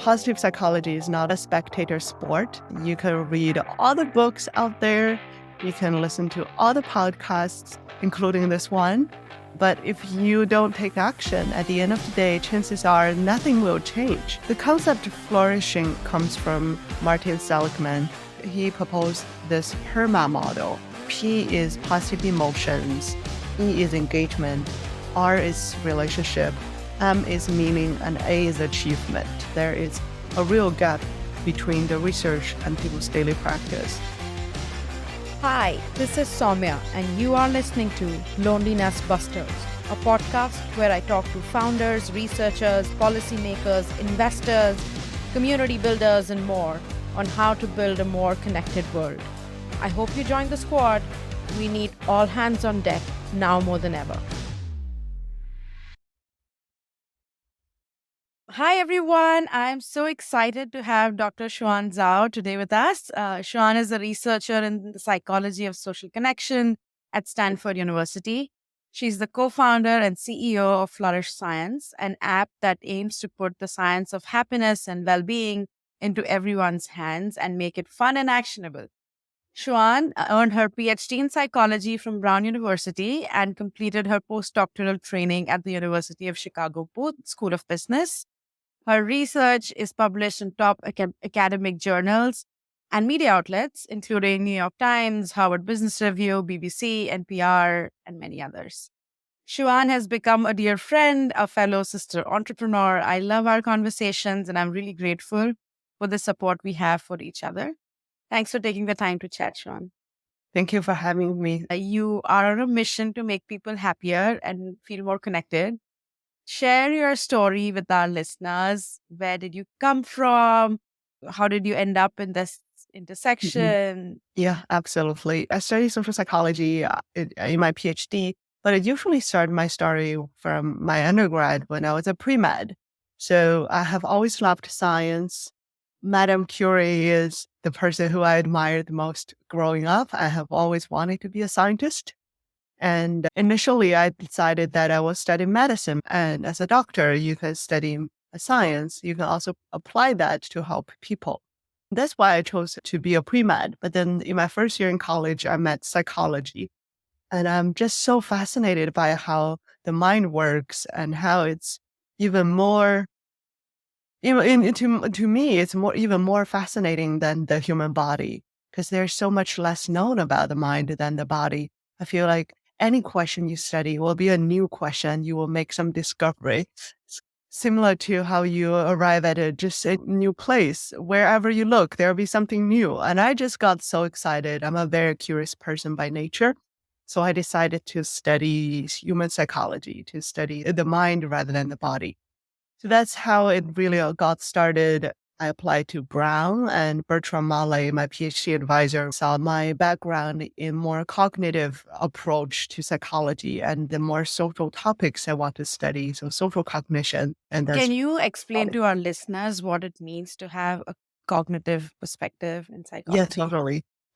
positive psychology is not a spectator sport. You can read all the books out there. You can listen to all the podcasts, including this one. But if you don't take action, at the end of the day, chances are nothing will change. The concept of flourishing comes from Martin Seligman. He proposed this PERMA model. P is positive emotions, E is engagement, R is relationship, M is meaning, and A is achievement. There is a real gap between the research and people's daily practice. Hi, this is Soumya, and you are listening to Loneliness Busters, a podcast where I talk to founders, researchers, policymakers, investors, community builders, and more on how to build a more connected world. I hope you join the squad. We need all hands on deck now more than ever. Hi, everyone. I'm so excited to have Dr. Xuan Zhao today with us. Xuan is a researcher in the psychology of social connection at Stanford University. She's the co-founder and CEO of Flourish Science, an app that aims to put the science of happiness and well-being into everyone's hands and make it fun and actionable. Xuan earned her PhD in psychology from Brown University and completed her postdoctoral training at the University of Chicago Booth School of Business. Her research is published in top academic journals and media outlets, including New York Times, Harvard Business Review, BBC, NPR, and many others. Xuan has become a dear friend, a fellow sister entrepreneur. I love our conversations, and I'm really grateful for the support we have for each other. Thanks for taking the time to chat, Xuan. Thank you for having me. You are on a mission to make people happier and feel more connected. Share your story with our listeners. Where did you come from? How did you end up in this intersection? Yeah, absolutely. I studied social psychology in my PhD, but I usually start my story from my undergrad when I was a pre-med. So I have always loved science. Madame Curie is the person who I admired the most growing up. I have always wanted to be a scientist. And initially, I decided that I will study medicine. And as a doctor, you can study science. You can also apply that to help people. That's why I chose to be a pre-med. But then in my first year in college, I met psychology. And I'm just so fascinated by how the mind works and how it's even more, to me, it's even more fascinating than the human body because there's so much less known about the mind than the body. I feel like any question you study will be a new question. You will make some discovery. Similar to how you arrive at a new place. Wherever you look, there'll be something new. And I just got so excited. I'm a very curious person by nature. So I decided to study human psychology, to study the mind rather than the body. So that's how it really got started. I applied to Brown, and Bertram Malle, my PhD advisor, saw my background in more cognitive approach to psychology and the more social topics I want to study. So social cognition. And that's Can you explain to our listeners what it means to have a cognitive perspective in psychology? Yeah,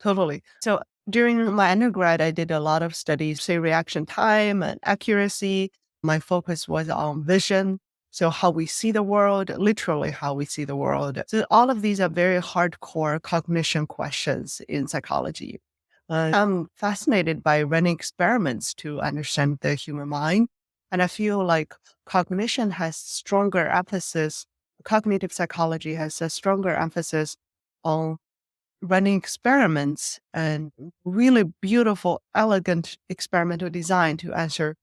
totally. So during my undergrad, I did a lot of studies, say reaction time and accuracy. My focus was on vision. So how we see the world, literally how we see the world. So all of these are very hardcore cognition questions in psychology. I'm fascinated by running experiments to understand the human mind. And I feel like cognition has stronger emphasis, cognitive psychology has a stronger emphasis on running experiments and really beautiful, elegant experimental design to answer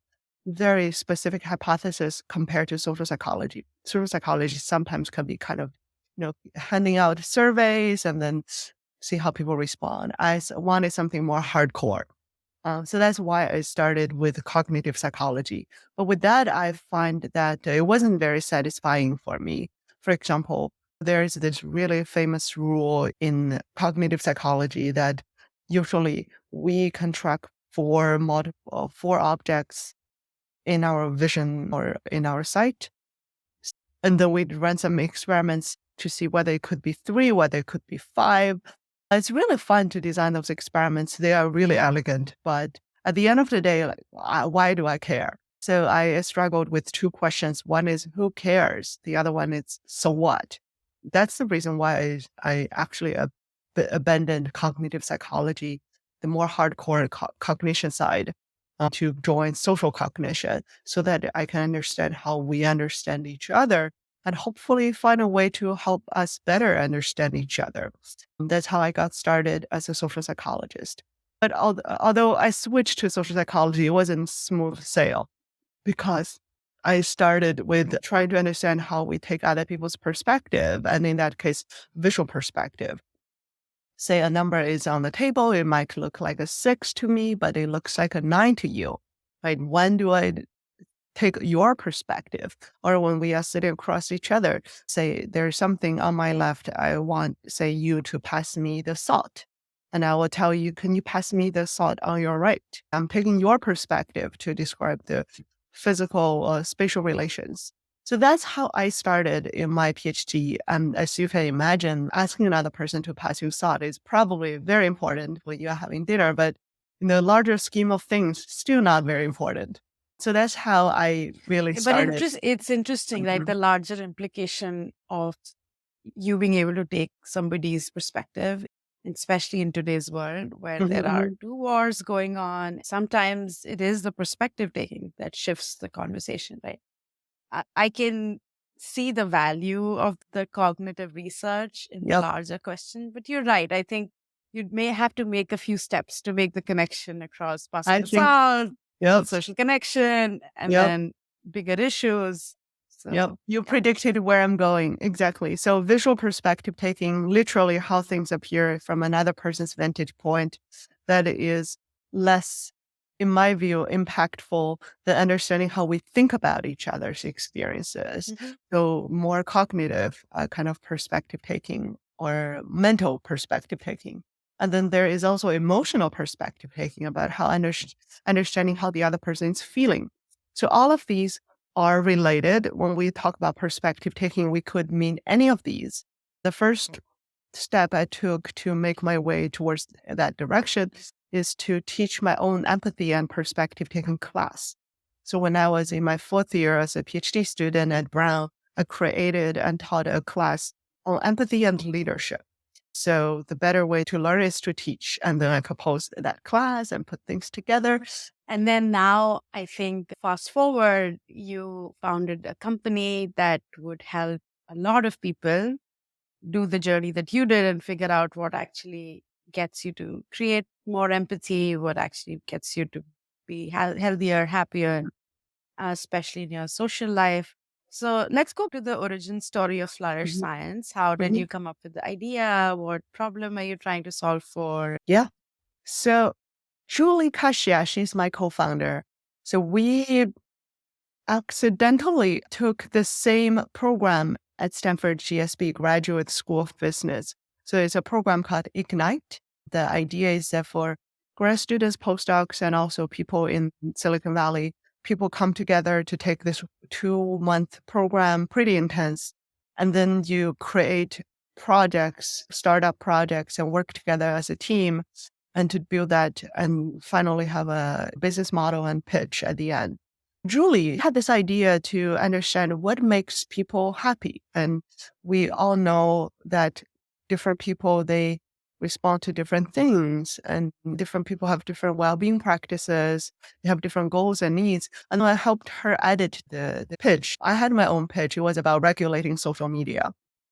very specific hypothesis compared to social psychology. Social psychology sometimes can be kind of, handing out surveys and then see how people respond. I wanted something more hardcore. So that's why I started with cognitive psychology. But with that, I find that it wasn't very satisfying for me. For example, there's this really famous rule in cognitive psychology that usually we can track four objects in our vision or in our sight. And then we'd run some experiments to see whether it could be 3, whether it could be 5. It's really fun to design those experiments. They are really elegant, but at the end of the day, why do I care? So I struggled with 2 questions. One is who cares? The other one is so what? that's the reason why I actually abandoned cognitive psychology, the more hardcore cognition side, to join social cognition so that I can understand how we understand each other and hopefully find a way to help us better understand each other. That's how I got started as a social psychologist. But although I switched to social psychology, it wasn't smooth sail because I started with trying to understand how we take other people's perspective, and in that case, visual perspective. Say a number is on the table, it might look like a 6 to me, but it looks like a 9 to you. Right? When do I take your perspective? Or when we are sitting across each other, say there's something on my left, I want, say, you to pass me the salt. And I will tell you, can you pass me the salt on your right? I'm taking your perspective to describe the physical spatial relations. So that's how I started in my PhD. And as you can imagine, asking another person to pass you salt is probably very important when you're having dinner, but in the larger scheme of things, still not very important. So that's how I really But started. it's interesting, like the larger implication of you being able to take somebody's perspective, especially in today's world where there are two wars going on. Sometimes it is the perspective taking that shifts the conversation, right? I can see the value of the cognitive research in the Yep. larger question, but you're right. I think you may have to make a few steps to make the connection across I passing the think, salt, yep. social connection, and Yep. then bigger issues. Yep. So, You yeah. predicted where I'm going. Exactly. So visual perspective taking, literally how things appear from another person's vantage point, that is less, in my view, impactful than understanding how we think about each other's experiences. So more cognitive kind of perspective taking or mental perspective taking. And then there is also emotional perspective taking about how understanding how the other person is feeling. So all of these are related. When we talk about perspective taking, we could mean any of these. The first step I took to make my way towards that direction is to teach my own empathy and perspective taking class. So when I was in my 4th year as a PhD student at Brown, I created and taught a class on empathy and leadership. So the better way to learn is to teach. And then I proposed that class and put things together. And then now I think fast forward, you founded a company that would help a lot of people do the journey that you did and figure out what actually gets you to create more empathy, what actually gets you to be healthier, happier, especially in your social life. So let's go to the origin story of Flourish Mhm. Science. How did Mhm. you come up with the idea? What problem are you trying to solve for? Yeah. So Julie Kashia, she's my co-founder. So we accidentally took the same program at Stanford GSB, Graduate School of Business. So it's a program called Ignite. The idea is that for grad students, postdocs, and also people in Silicon Valley, people come together to take this 2-month program, pretty intense. And then you create projects, startup projects, and work together as a team and to build that and finally have a business model and pitch at the end. Julie had this idea to understand what makes people happy. And we all know that different people, they respond to different things and different people have different well-being practices. They have different goals and needs. And I helped her edit the pitch. I had my own pitch. It was about regulating social media.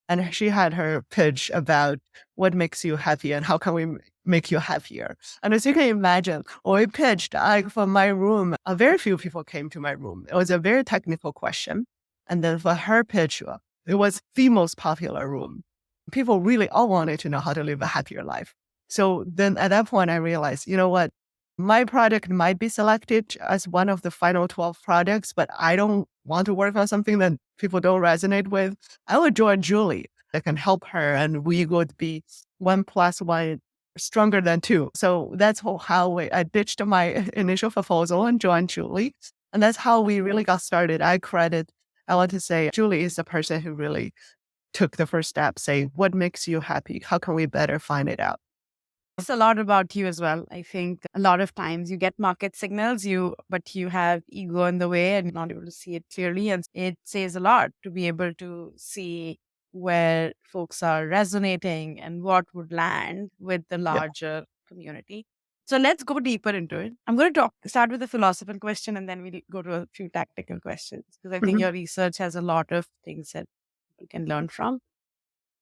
And she had her pitch about what makes you happy and how can we make you happier. And as you can imagine, when we pitched, from my room, a very few people came to my room. It was a very technical question. And then for her pitch, it was the most popular room. People really all wanted to know how to live a happier life. So then at that point, I realized, you know what? My project might be selected as one of the final 12 projects, but I don't want to work on something that people don't resonate with. I would join Julie that can help her, and we would be 1+1 stronger than 2. So that's how I ditched my initial proposal and joined Julie. And that's how we really got started. I want to say Julie is the person who really took the first step, say, what makes you happy? How can we better find it out? It's a lot about you as well. I think a lot of times you get market signals, but you have ego in the way and not able to see it clearly. And it says a lot to be able to see where folks are resonating and what would land with the Yeah. larger community. So let's go deeper into it. I'm going to start with a philosophical question and then we'll go to a few tactical questions because I think Mhm. your research has a lot of things that you can learn from.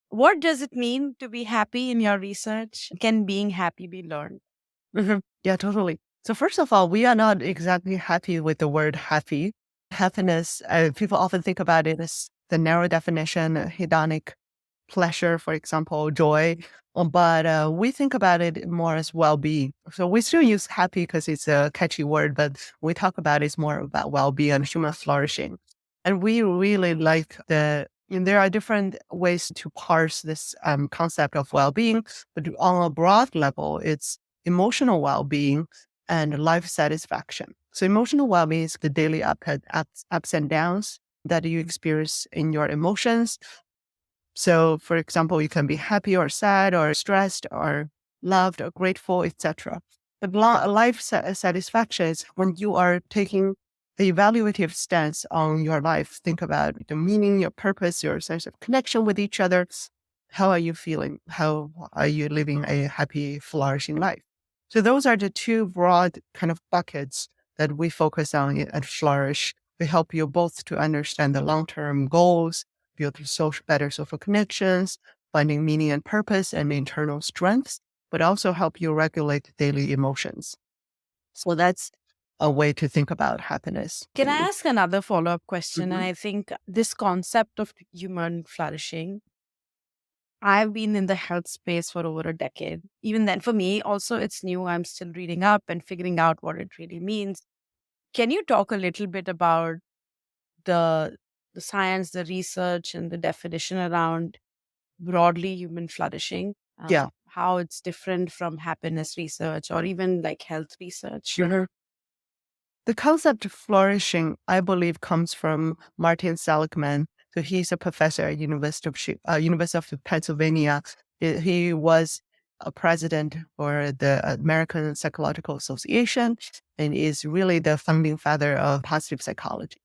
What does it mean to be happy in your research? Can being happy be learned? Yeah, totally. So first of all, we are not exactly happy with the word happy. Happiness, people often think about it as the narrow definition, hedonic pleasure, for example, joy. But we think about it more as well-being. So we still use happy because it's a catchy word, but we talk about it's more about well-being and human flourishing. And we really like there are different ways to parse this concept of well-being, but on a broad level, it's emotional well-being and life satisfaction. So emotional well-being is the daily ups and downs that you experience in your emotions. So, for example, you can be happy or sad or stressed or loved or grateful, etc. But life satisfaction is when you are taking the evaluative stance on your life. Think about the meaning, your purpose, your sense of connection with each other. How are you feeling? How are you living a happy, flourishing life? So those are the two broad kind of buckets that we focus on at Flourish. We help you both to understand the long-term goals, build better social connections, finding meaning and purpose and internal strengths, but also help you regulate daily emotions. So that's a way to think about happiness. Can I ask another follow up question? And Mhm. I think this concept of human flourishing, I've been in the health space for over a decade. Even then, for me, also, it's new. I'm still reading up and figuring out what it really means. Can you talk a little bit about the the science, the research, and the definition around broadly human flourishing? Yeah. How it's different from happiness research or even like health research? Sure. The concept of flourishing, I believe, comes from Martin Seligman. So he's a professor at University of Pennsylvania. He was a president for the American Psychological Association and is really the founding father of positive psychology.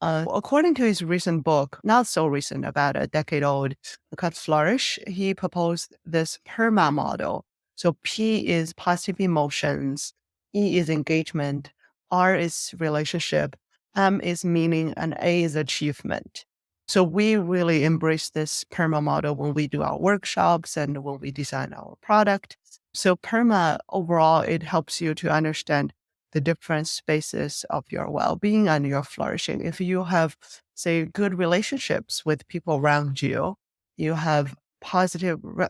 According to his recent book, not so recent, about a decade old, called Flourish, he proposed this PERMA model. So P is positive emotions, E is engagement, R is relationship, M is meaning, and A is achievement. So we really embrace this PERMA model when we do our workshops and when we design our product. So PERMA overall, it helps you to understand the different spaces of your well-being and your flourishing. If you have, say, good relationships with people around you, you have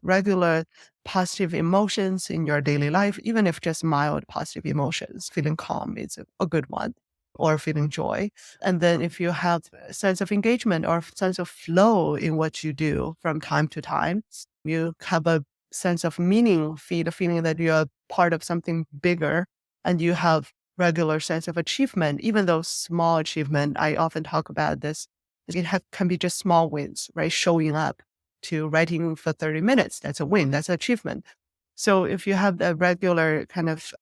regular positive emotions in your daily life, even if just mild positive emotions, feeling calm is a good one, or feeling joy. And then if you have a sense of engagement or sense of flow in what you do from time to time, you have a sense of meaning, the feeling that you're part of something bigger, and you have regular sense of achievement, even though small achievement. I often talk about this. Can be just small wins, right? Showing up to writing for 30 minutes, that's a win, that's an achievement. So if you have the regular kind of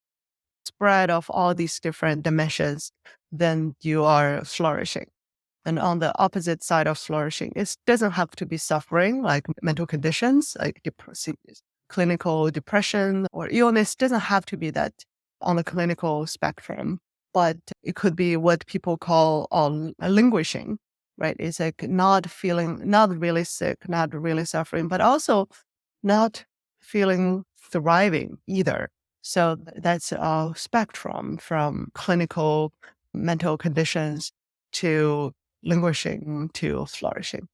spread of all these different dimensions, then you are flourishing. And on the opposite side of flourishing, it doesn't have to be suffering, like mental conditions, like clinical depression or illness. Doesn't have to be that on the clinical spectrum, but it could be what people call languishing, right? It's like not feeling, not really sick, not really suffering, but also not feeling thriving either. So that's a spectrum from clinical mental conditions to languishing to flourishing.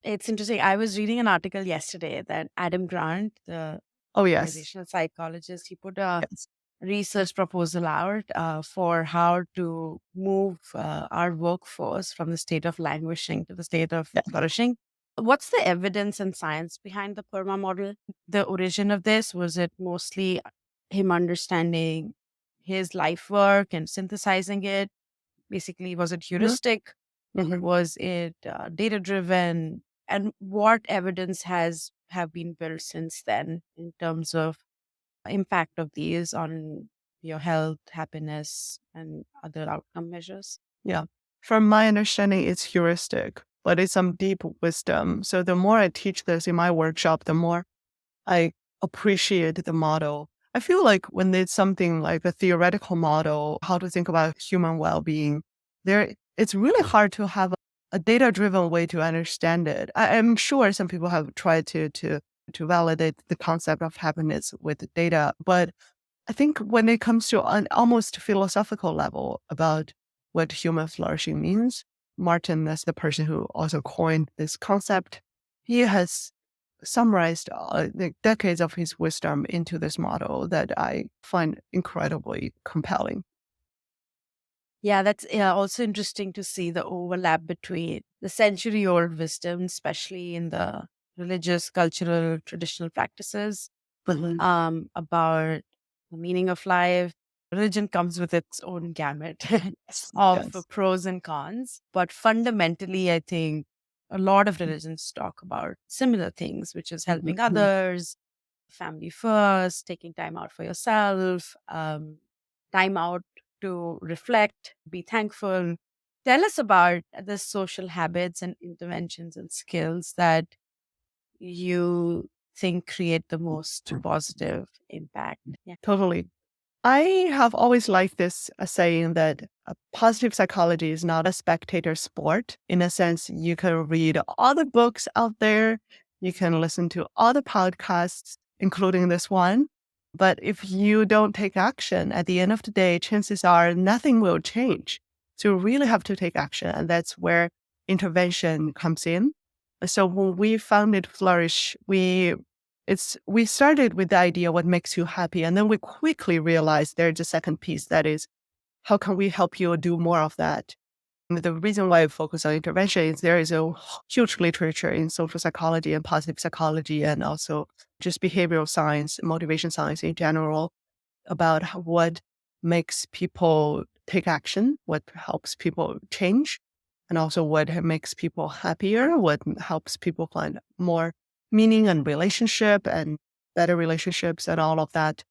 It's interesting. I was reading an article yesterday that Adam Grant, the Oh, yes. organizational psychologist, he put a Yes. research proposal out for how to move our workforce from the state of languishing to the state of Yeah. flourishing. What's the evidence and science behind the PERMA model? The origin of this, was it mostly him understanding his life work and synthesizing it? Basically, was it Mhm. heuristic? Mhm. Was it data driven? And what evidence has have been built since then in terms of impact of these on your health, happiness, and other outcome measures? Yeah. From my understanding, it's heuristic. but it's some deep wisdom. So the more I teach this in my workshop, the more I appreciate the model. I feel like when it's something like a theoretical model, how to think about human well-being, it's really hard to have a data-driven way to understand it. I'm sure some people have tried to validate the concept of happiness with data, but I think when it comes to an almost philosophical level about what human flourishing means, Martin, as the person who also coined this concept, he has summarized the decades of his wisdom into this model that I find incredibly compelling. Yeah, that's also interesting to see the overlap between the century old wisdom, especially in the religious, cultural, traditional practices, Mhm. about the meaning of life. Religion comes with its own gamut of Yes. pros and cons. But fundamentally, I think a lot of religions talk about similar things, which is helping Mhm. others, family first, taking time out for yourself, time out to reflect, be thankful. Tell us about the social habits and interventions and skills that you think create the most positive impact. Yeah. Totally. I have always liked this saying that positive psychology is not a spectator sport. In a sense, you can read all the books out there, you can listen to all the podcasts, including this one. But if you don't take action, at the end of the day, chances are nothing will change. So you really have to take action. And that's where intervention comes in. So when we founded Flourish, we started with the idea what makes you happy, and then we quickly realized there's a second piece that is how can we help you do more of that. And the reason why I focus on intervention is there is a huge literature in social psychology and positive psychology, and also just behavioral science, motivation science in general, about what makes people take action, what helps people change, and also what makes people happier, what helps people find more meaning and relationship and better relationships and all of that.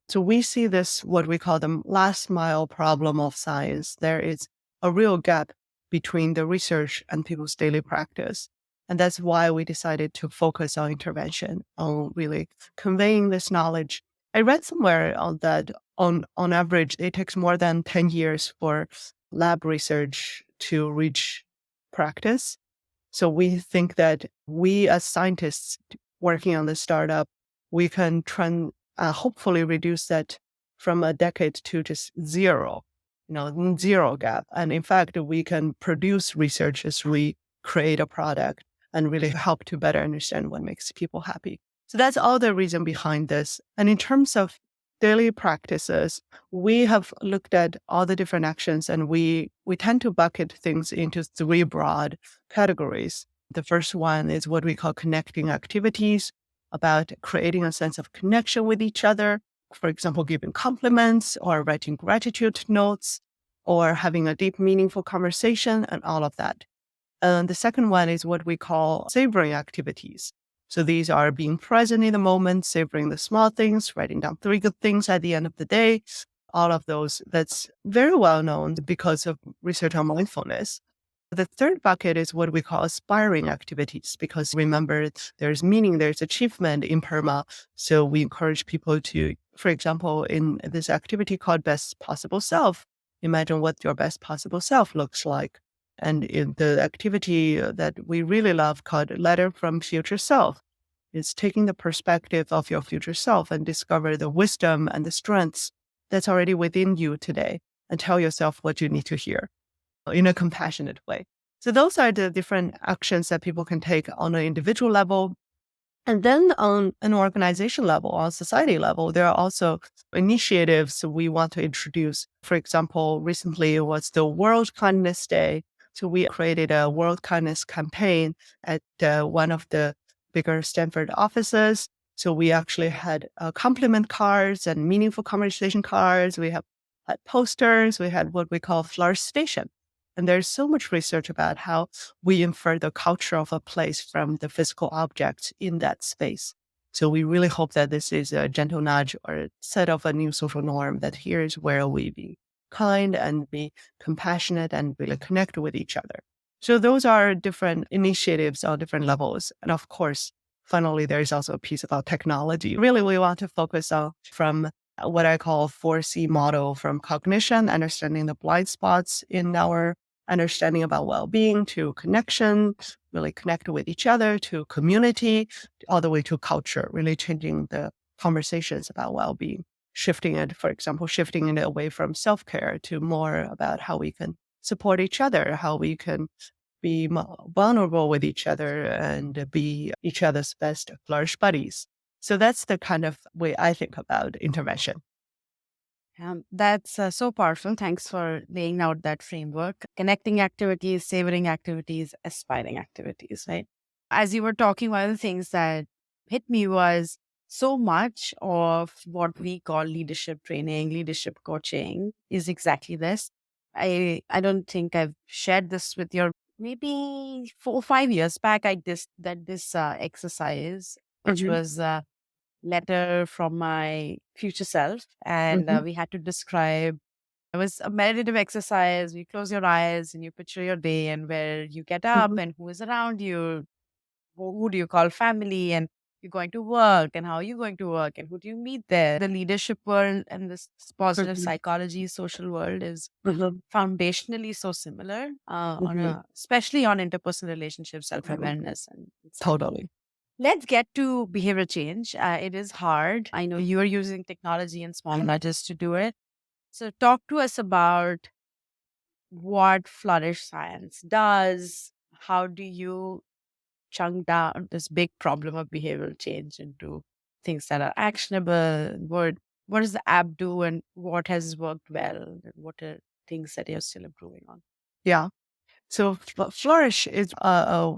So we see this, what we call the last mile problem of science. There is a real gap between the research and people's daily practice. And that's why we decided to focus on intervention, on really conveying this knowledge. I read somewhere on that on average, it takes more than 10 years for lab research to reach practice. So we think that we as scientists working on this startup, we can hopefully reduce that from a decade to just zero, zero gap. And in fact, we can produce research as we create a product and really help to better understand what makes people happy. So that's all the reason behind this. And in terms of daily practices, we have looked at all the different actions and we tend to bucket things into three broad categories. The first one is what we call connecting activities, about creating a sense of connection with each other. For example, giving compliments or writing gratitude notes or having a deep, meaningful conversation and all of that. And the second one is what we call savoring activities. So these are being present in the moment, savoring the small things, writing down three good things at the end of the day. All of those, that's very well known because of research on mindfulness. The third bucket is what we call aspiring activities, because remember, there's meaning, there's achievement in PERMA. So we encourage people to, for example, in this activity called Best Possible Self, imagine what your best possible self looks like. And in the activity that we really love called Letter from Future Self, is taking the perspective of your future self and discover the wisdom and the strengths that's already within you today and tell yourself what you need to hear in a compassionate way. So those are the different actions that people can take on an individual level. And then on an organization level, on society level, there are also initiatives we want to introduce. For example, recently was the World Kindness Day. So we created a World Kindness campaign at one of the bigger Stanford offices. So we actually had compliment cards and meaningful conversation cards. We have had posters. We had what we call Flourish Station. And there's so much research about how we infer the culture of a place from the physical objects in that space. So we really hope that this is a gentle nudge or a set of a new social norm that here is where we be kind and be compassionate and really connect with each other. So those are different initiatives on different levels. And of course, finally, there's also a piece about technology. Really, we want to focus on from what I call 4C model, from cognition, understanding the blind spots in our understanding about well-being, to connection, really connect with each other, to community, all the way to culture, really changing the conversations about well-being, shifting it, for example, shifting it away from self-care to more about how we can support each other, how we can be vulnerable with each other and be each other's best flourish buddies. So that's the kind of way I think about intervention. That's so powerful. Thanks for laying out that framework. Connecting activities, savoring activities, aspiring activities, right? As you were talking, one of the things that hit me was so much of what we call leadership training, leadership coaching is exactly this. I don't think I've shared this with your maybe 4 or 5 years back. I did this exercise, which Hmm. was letter from my future self. And Hmm. we had to describe, it was a meditative exercise. You close your eyes and you picture your day and where you get up Hmm. and who is around you, who do you call family, and you're going to work and how are you going to work and who do you meet there. The leadership world and this positive Hmm. psychology social world is Hmm. foundationally so similar on Hmm. especially on interpersonal relationships, self-awareness and insight. Totally. Let's get to behavior change. It is hard. I know you are using technology and small nudges to do it. So, talk to us about what Flourish Science does. How do you chunk down this big problem of behavioral change into things that are actionable? What does the app do, and what has worked well, and what are things that you're still improving on? Yeah. So Flourish is a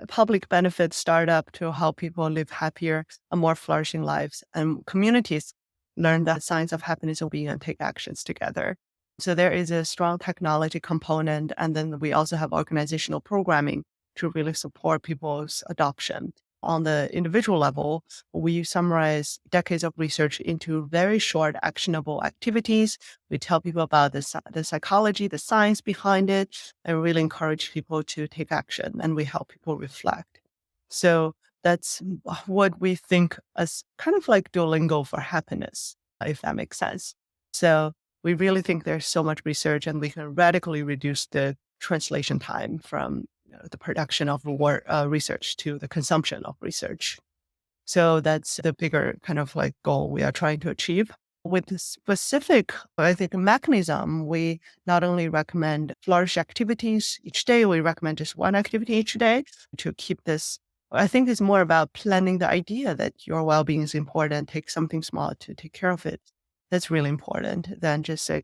public benefit startup to help people live happier and more flourishing lives, and communities learn the science of happiness and being and take actions together. So there is a strong technology component, and then we also have organizational programming to really support people's adoption. On the individual level, we summarize decades of research into very short, actionable activities. We tell people about the psychology, the science behind it, and really encourage people to take action. And we help people reflect. So that's what we think as kind of like Duolingo for happiness, if that makes sense. So we really think there's so much research, and we can radically reduce the translation time from the production of research to the consumption of research. So that's the bigger kind of like goal we are trying to achieve. With the specific, I think, mechanism, we not only recommend flourish activities each day, we recommend just one activity each day to keep this. I think it's more about planning the idea that your well-being is important. Take something small to take care of it. That's really important than just say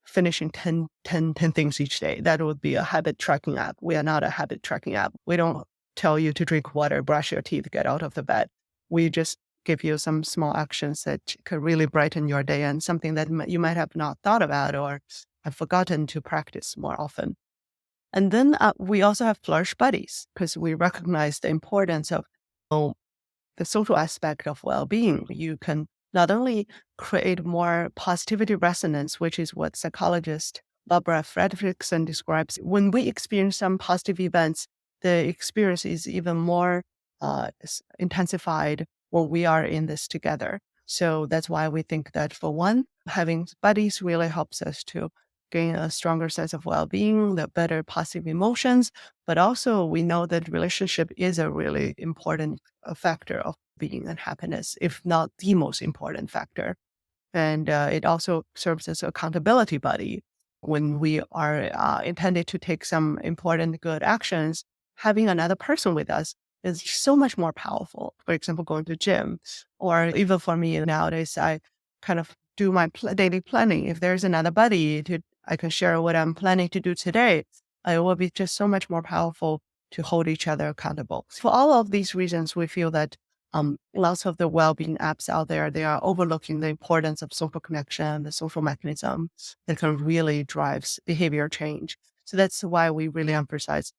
finishing 10 things each day. That would be a habit tracking app. We are not a habit tracking app. We don't tell you to drink water, brush your teeth, get out of the bed. We just give you some small actions that could really brighten your day and something that you might have not thought about or have forgotten to practice more often. And then we also have Flourish Buddies because we recognize the importance of the social aspect of well-being. You can not only create more positivity resonance, which is what psychologist Barbara Fredrickson describes. When we experience some positive events, the experience is even more intensified when we are in this together. So that's why we think that for one, having buddies really helps us to gain a stronger sense of well-being, the better positive emotions, but also we know that relationship is a really important factor of being and happiness, if not the most important factor. And it also serves as an accountability buddy. When we are intended to take some important good actions, having another person with us is so much more powerful. For example, going to gym, or even for me nowadays, I kind of do my daily planning. If there's another buddy to, I can share what I'm planning to do today, it will be just so much more powerful to hold each other accountable. For all of these reasons, we feel that lots of the well-being apps out there, they are overlooking the importance of social connection, the social mechanism that can really drive behavior change. So that's why we really emphasize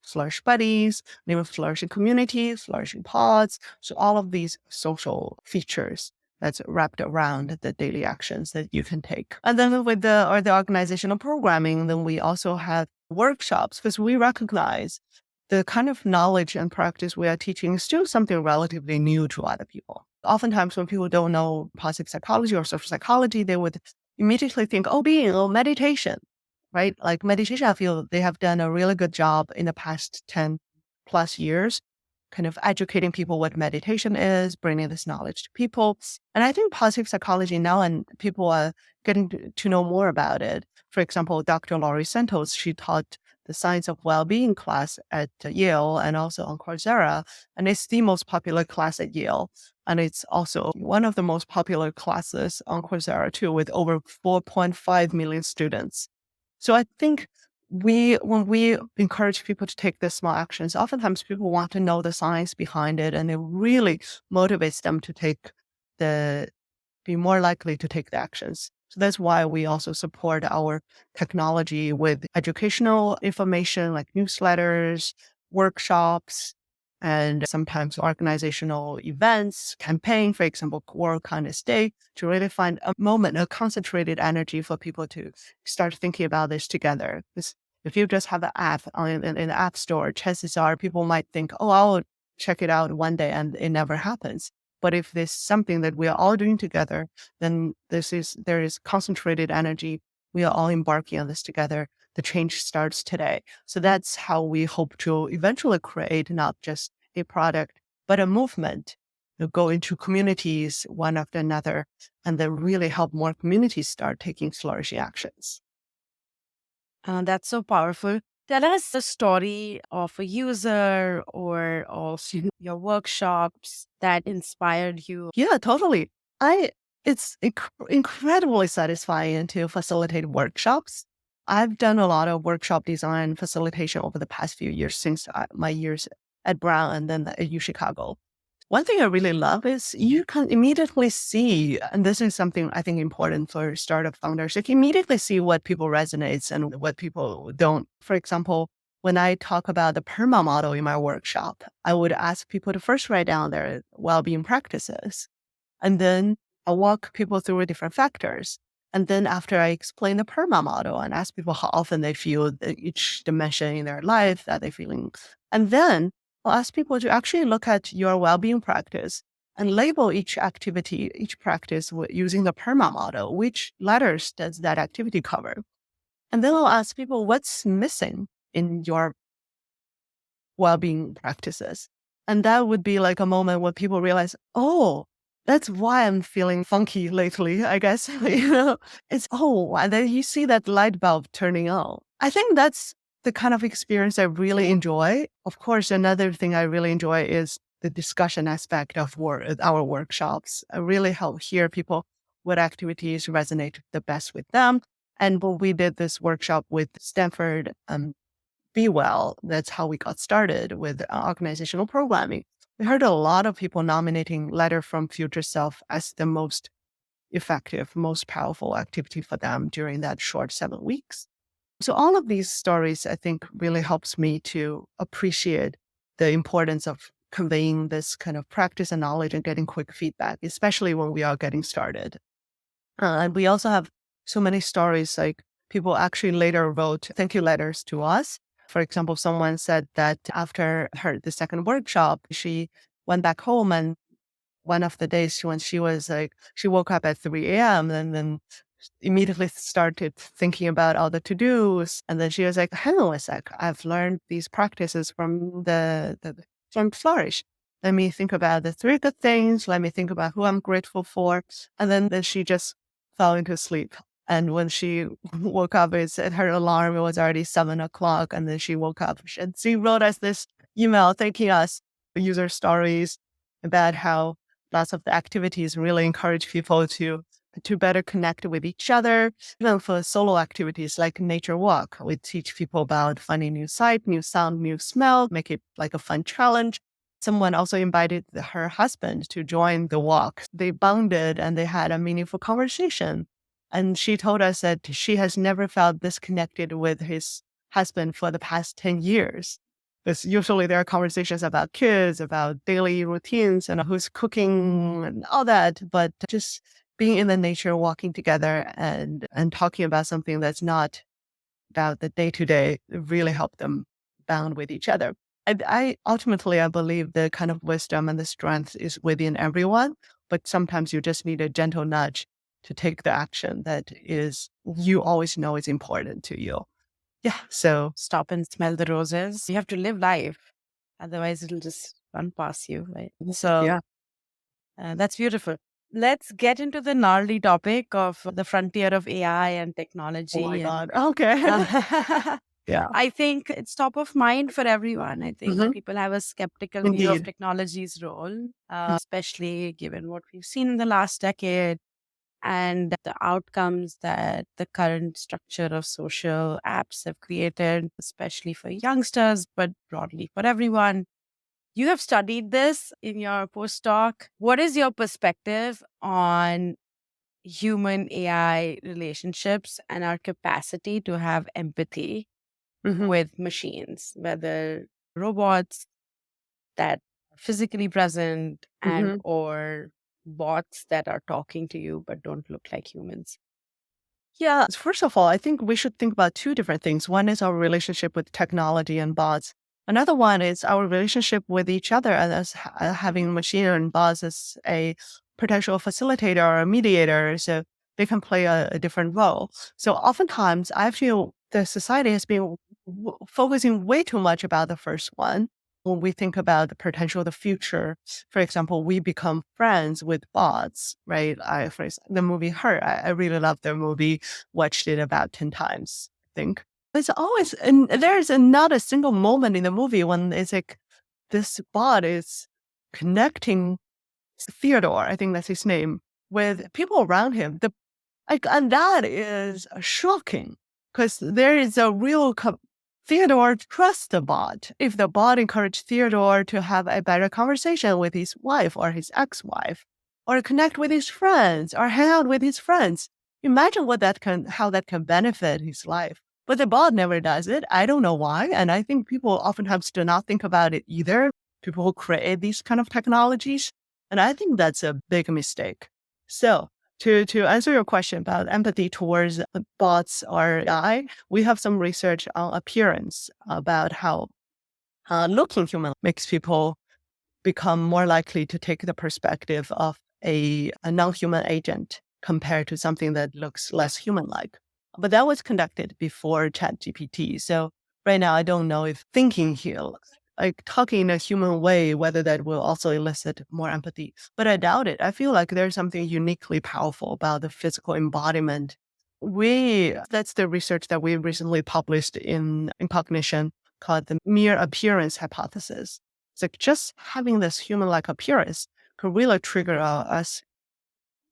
flourish buddies, name of flourishing communities, flourishing pods. So all of these social features that's wrapped around the daily actions that you can take. And then with the organizational programming, then we also have workshops because we recognize the kind of knowledge and practice we are teaching is still something relatively new to other people. Oftentimes, when people don't know positive psychology or social psychology, they would immediately think, oh, being, oh, meditation, right? Like meditation, I feel they have done a really good job in the past 10 plus years, kind of educating people what meditation is, bringing this knowledge to people. And I think positive psychology now, and people are getting to know more about it. For example, Dr. Laurie Santos, she taught the science of well-being class at Yale and also on Coursera. And it's the most popular class at Yale. And it's also one of the most popular classes on Coursera too, with over 4.5 million students. So I think when we encourage people to take these small actions, oftentimes people want to know the science behind it, and it really motivates them to be more likely to take the actions. So that's why we also support our technology with educational information like newsletters, workshops, and sometimes organizational events, campaign, for example, World Kindness Day, to really find a moment, a concentrated energy for people to start thinking about this together. Because if you just have an app in the app store, chances are people might think, oh, I'll check it out one day, and it never happens. But if there's something that we are all doing together, then there is concentrated energy. We are all embarking on this together. The change starts today. So that's how we hope to eventually create not just a product, but a movement to go into communities one after another, and then really help more communities start taking flourishing actions. That's so powerful. Tell us the story of a user or of your workshops that inspired you. Yeah, totally. It's incredibly satisfying to facilitate workshops. I've done a lot of workshop design facilitation over the past few years since my years at Brown and then at U Chicago. One thing I really love is you can immediately see, and this is something I think important for startup founders, you can immediately see what people resonates and what people don't. For example, when I talk about the PERMA model in my workshop, I would ask people to first write down their well-being practices. And then I walk people through different factors. And then after I explain the PERMA model and ask people how often they feel each dimension in their life that they're feeling. And then I'll ask people to actually look at your well-being practice and label each activity, each practice using the PERMA model. Which letters does that activity cover? And then I'll ask people what's missing in your well-being practices. And that would be like a moment where people realize, oh, that's why I'm feeling funky lately, I guess. It's, oh, and then you see that light bulb turning on. I think that's the kind of experience I really enjoy. Of course, another thing I really enjoy is the discussion aspect of our workshops. I really help hear people what activities resonate the best with them. And when we did this workshop with Stanford Be Well, that's how we got started with organizational programming. We heard a lot of people nominating Letter from Future Self as the most effective, most powerful activity for them during that short 7 weeks. So all of these stories, I think, really helps me to appreciate the importance of conveying this kind of practice and knowledge and getting quick feedback, especially when we are getting started. And we also have so many stories, like people actually later wrote thank you letters to us. For example, someone said that after the second workshop, she went back home, and one of the days when she was like, she woke up at 3 a.m. and then immediately started thinking about all the to-dos. And then she was like, hang on a sec, I've learned these practices from from Flourish. Let me think about the three good things. Let me think about who I'm grateful for. And then she just fell into sleep. And when she woke up, her alarm, it was already 7 o'clock. And then she woke up and she wrote us this email thanking us, user stories about how lots of the activities really encourage people to better connect with each other. Even for solo activities like nature walk, we teach people about finding new sight, new sound, new smell, make it like a fun challenge. Someone also invited her husband to join the walk. They bonded and they had a meaningful conversation. And she told us that she has never felt disconnected with his husband for the past 10 years. Because usually there are conversations about kids, about daily routines and who's cooking and all that. But just being in the nature, walking together and talking about something that's not about the day-to-day really help them bound with each other. I ultimately, I believe the kind of wisdom and the strength is within everyone, but sometimes you just need a gentle nudge to take the action that is, you always know is important to you. Yeah. So, Stop and smell the roses. You have to live life. Otherwise, it'll just run past you, right? So yeah. that's beautiful. Let's get into the gnarly topic of the frontier of AI and Oh my technology. And God. Okay. yeah. I think it's top of mind for everyone. I think hmm people have a skeptical view of Indeed. technology's role, especially given what we've seen in the last decade and the outcomes that the current structure of social apps have created, especially for youngsters, but broadly for everyone. You have studied this in your postdoc. What is your perspective on human AI relationships and our capacity to have empathy hmm with machines, whether robots that are physically present and hmm or bots that are talking to you but don't look like humans? Yeah. First of all, I think we should think about two different things. One is our relationship with technology and bots. Another one is our relationship with each other as having machine and bots as a potential facilitator or a mediator. So they can play a different role. So oftentimes I feel the society has been focusing way too much about the first one. When we think about the potential of the future, for example, we become friends with bots, right? The movie Her, I really love the movie, watched it about 10 times, I think. It's always, and there's not a single moment in the movie when it's like this bot is connecting Theodore, I think that's his name, with people around him. And that is shocking because there is a real Theodore trusts the bot. If the bot encouraged Theodore to have a better conversation with his wife or his ex-wife, or connect with his friends, or hang out with his friends, imagine how that can benefit his life. But the bot never does it. I don't know why, and I think people oftentimes do not think about it either. People who create these kind of technologies, and I think that's a big mistake. So to answer your question about empathy towards bots or AI, we have some research on appearance about how looking human makes people become more likely to take the perspective of a non-human agent compared to something that looks less human-like. But that was conducted before ChatGPT. So right now, I don't know if thinking here, like talking in a human way, whether that will also elicit more empathy. But I doubt it. I feel like there's something uniquely powerful about the physical embodiment. That's the research that we recently published in cognition called the mere appearance hypothesis. It's like just having this human-like appearance could really trigger us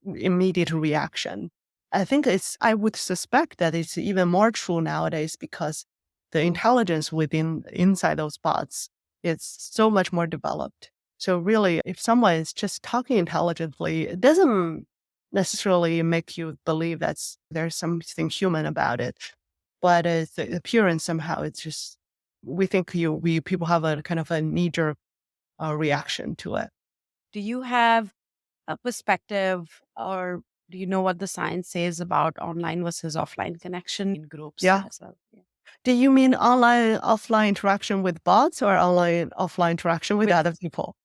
immediate reaction. I would suspect that it's even more true nowadays because the intelligence inside those bots is so much more developed. So really, if someone is just talking intelligently, it doesn't necessarily make you believe there's something human about it. But the appearance somehow, it's just, we think we people have a kind of a knee-jerk reaction to it. Do you have a perspective or do you know what the science says about online versus offline connection in groups Yeah. as well? Yeah. Do you mean online, offline interaction with bots or online, offline interaction with With other people?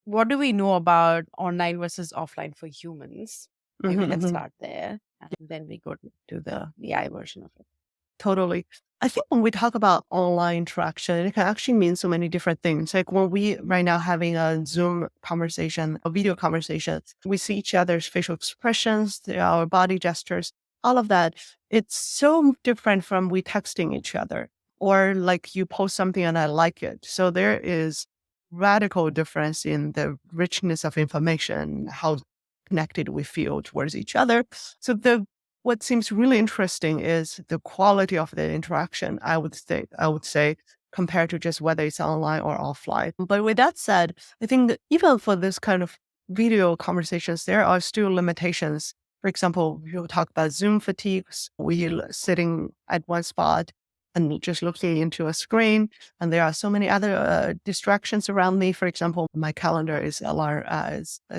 what do we know about online versus offline for humans? Maybe let's hmm start there and then we go to the AI version of it. Totally. I think when we talk about online interaction, it can actually mean so many different things. Like when we right now having a Zoom conversation, a video conversation, we see each other's facial expressions, our body gestures, all of that. It's so different from we texting each other or like you post something and I like it. So there is radical difference in the richness of information, how connected we feel towards each other. So what seems really interesting is the quality of the interaction, I would say, compared to just whether it's online or offline. But with that said, I think that even for this kind of video conversations, there are still limitations. For example, you talk about Zoom fatigues. Sitting at one spot and just looking into a screen, and there are so many other distractions around me. For example, my calendar is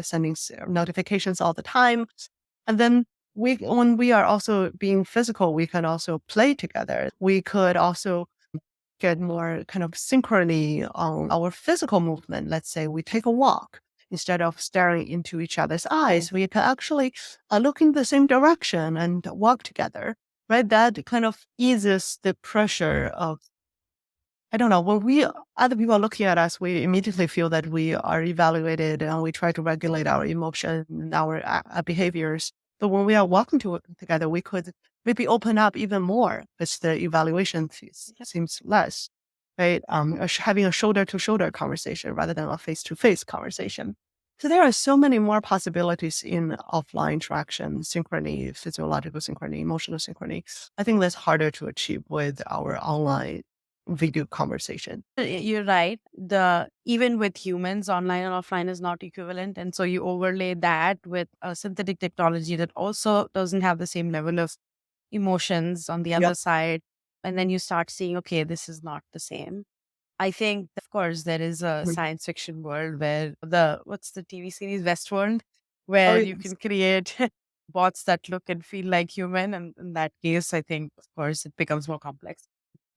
sending notifications all the time, and then when we are also being physical, we can also play together. We could also get more kind of synchrony on our physical movement. Let's say we take a walk. Instead of staring into each other's eyes, we can actually look in the same direction and walk together, right? That kind of eases the pressure of, I don't know, when other people are looking at us, we immediately feel that we are evaluated and we try to regulate our emotion and our behaviors. But when we are walking together, we could maybe open up even more because the evaluation seems less, right? Having a shoulder to shoulder conversation rather than a face to face conversation. So there are so many more possibilities in offline interaction, synchrony, physiological synchrony, emotional synchrony. I think that's harder to achieve with our online video conversation. You're right. The even with humans, online and offline is not equivalent. And so you overlay that with a synthetic technology that also doesn't have the same level of emotions on the Yep. other side. And then you start seeing, okay, this is not the same. I think, of course, there is a science fiction world where what's the TV series Westworld, Oh, where you yes. can create bots that look and feel like human. And in that case, I think, of course, it becomes more complex.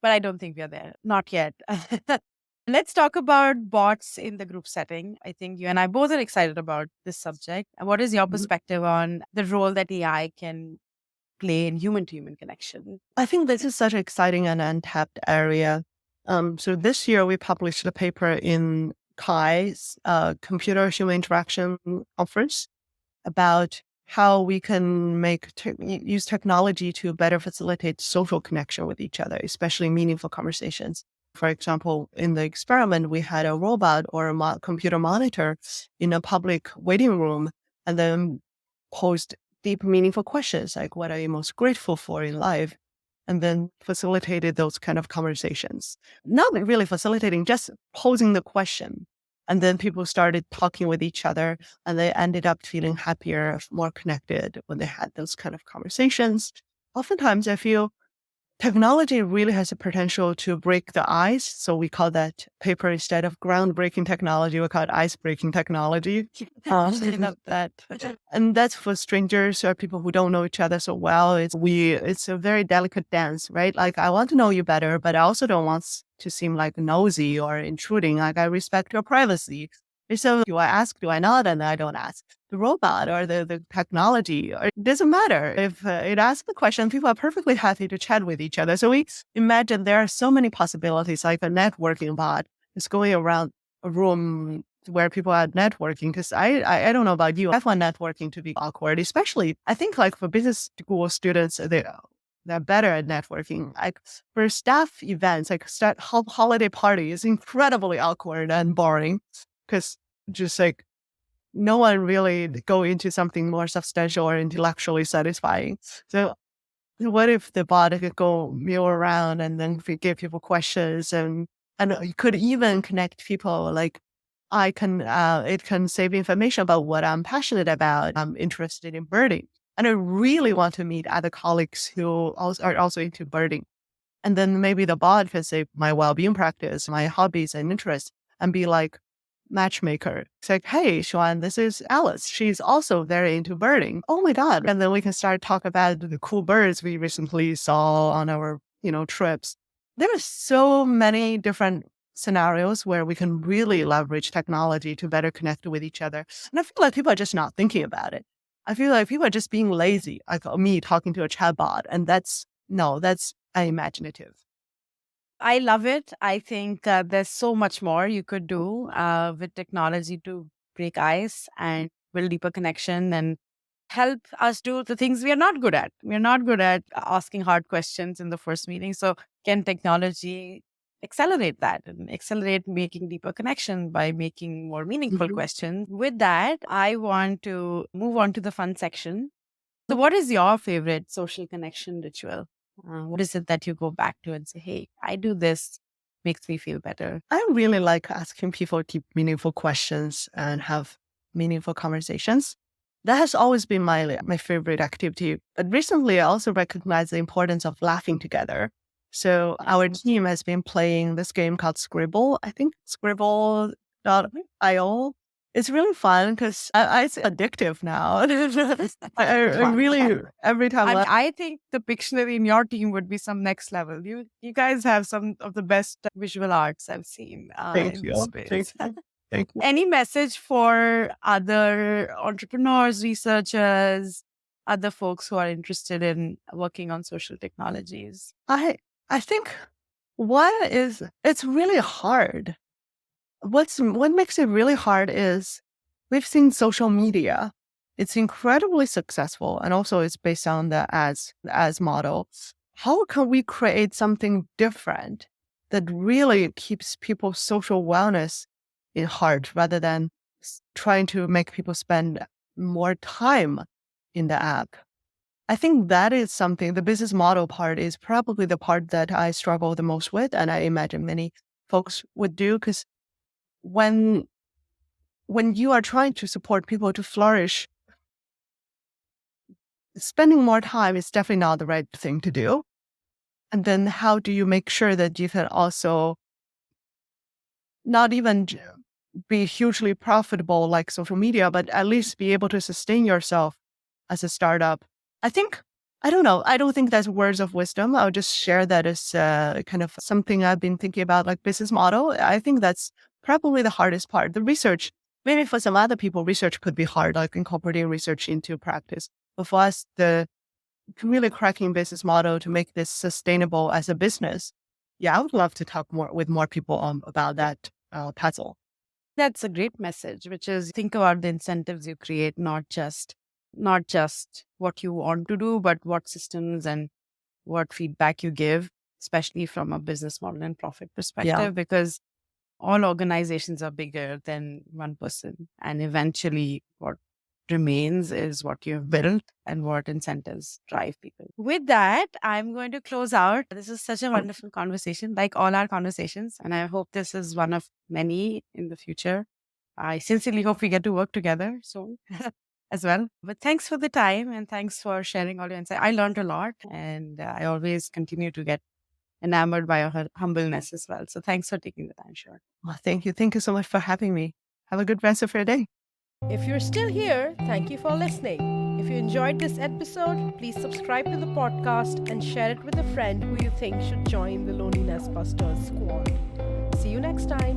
But I don't think we are there. Not yet. Let's talk about bots in the group setting. I think you and I both are excited about this subject. And what is your Mhm. perspective on the role that AI can play in human to human connection? I think this is such an exciting and untapped area. So this year we published a paper in CHI's Computer Human Interaction Conference about how we can use technology to better facilitate social connection with each other, especially meaningful conversations. For example, in the experiment, we had a robot or a computer monitor in a public waiting room and then posed deep, meaningful questions like, what are you most grateful for in life? And then facilitated those kind of conversations. Not really facilitating, just posing the question. And then people started talking with each other and they ended up feeling happier, more connected when they had those kind of conversations. Oftentimes, I feel technology really has the potential to break the ice. So we call that paper, instead of groundbreaking technology, we call it ice-breaking technology. I love that. And that's for strangers or people who don't know each other so well. It's a very delicate dance, right? Like, I want to know you better, but I also don't want to seem like nosy or intruding. Like, I respect your privacy. So do I ask? Do I not? And I don't ask. The robot or the technology, or it doesn't matter. If it asks the question, people are perfectly happy to chat with each other. So we imagine there are so many possibilities, like a networking bot is going around a room where people are networking. Because I don't know about you, I find networking to be awkward, especially I think like for business school students, they're better at networking. Like for staff events, like holiday party is incredibly awkward and boring because just like no one really go into something more substantial or intellectually satisfying. So what if the bot could go mill around and then give people questions and you could even connect people like it can save information about what I'm passionate about. I'm interested in birding. And I really want to meet other colleagues who are also into birding. And then maybe the bot can say my well-being practice, my hobbies and interests, and be like matchmaker. It's like, hey, Xuan, this is Alice. She's also very into birding. Oh my God. And then we can start talk about the cool birds we recently saw on our, trips. There are so many different scenarios where we can really leverage technology to better connect with each other. And I feel like people are just not thinking about it. I feel like people are just being lazy, like me talking to a chatbot. And that's unimaginative. I love it. I think there's so much more you could do with technology to break ice and build deeper connection and help us do the things we are not good at. We're not good at asking hard questions in the first meeting. So, can technology accelerate that and accelerate making deeper connection by making more meaningful Mhm. questions? With that, I want to move on to the fun section. So, what is your favorite social connection ritual? What is it that you go back to and say, hey, I do this, makes me feel better? I really like asking people deep, meaningful questions and have meaningful conversations. That has always been my favorite activity. But recently, I also recognize the importance of laughing together. So our team has been playing this game called Scribble. I think Scribble.io. It's really fun because it's addictive now. I Fun. really, every time I think the Pictionary in your team would be some next level. You guys have some of the best visual arts I've seen thank in this you. space. Thank you. Any message for other entrepreneurs, researchers, other folks who are interested in working on social technologies? I think one is it's really hard. What makes it really hard is we've seen social media. It's incredibly successful, and also it's based on the as model. How can we create something different that really keeps people's social wellness in heart rather than trying to make people spend more time in the app? I think that is something, the business model part is probably the part that I struggle the most with. And I imagine many folks would do because when you are trying to support people to flourish, spending more time is definitely not the right thing to do. And then how do you make sure that you can also not even be hugely profitable like social media, but at least be able to sustain yourself as a startup? I think, I don't know. I don't think that's words of wisdom. I'll just share that as kind of something I've been thinking about, like business model. I think that's probably the hardest part. The research, maybe for some other people, research could be hard, like incorporating research into practice. But for us, the really cracking business model to make this sustainable as a business, yeah, I would love to talk more with more people about that puzzle. That's a great message, which is think about the incentives you create, not just what you want to do, but what systems and what feedback you give, especially from a business model and profit Yeah. perspective, because all organizations are bigger than one person. And eventually, what remains is what you've built and what incentives drive people. With that, I'm going to close out. This is such a wonderful conversation, like all our conversations. And I hope this is one of many in the future. I sincerely hope we get to work together soon as well. But thanks for the time and thanks for sharing all your insight. I learned a lot and I always continue to get enamored by your humbleness as well. So thanks for taking the time, Sean. Well, thank you. Thank you so much for having me. Have a good rest of your day. If you're still here, thank you for listening. If you enjoyed this episode, please subscribe to the podcast and share it with a friend who you think should join the Loneliness Busters squad. See you next time.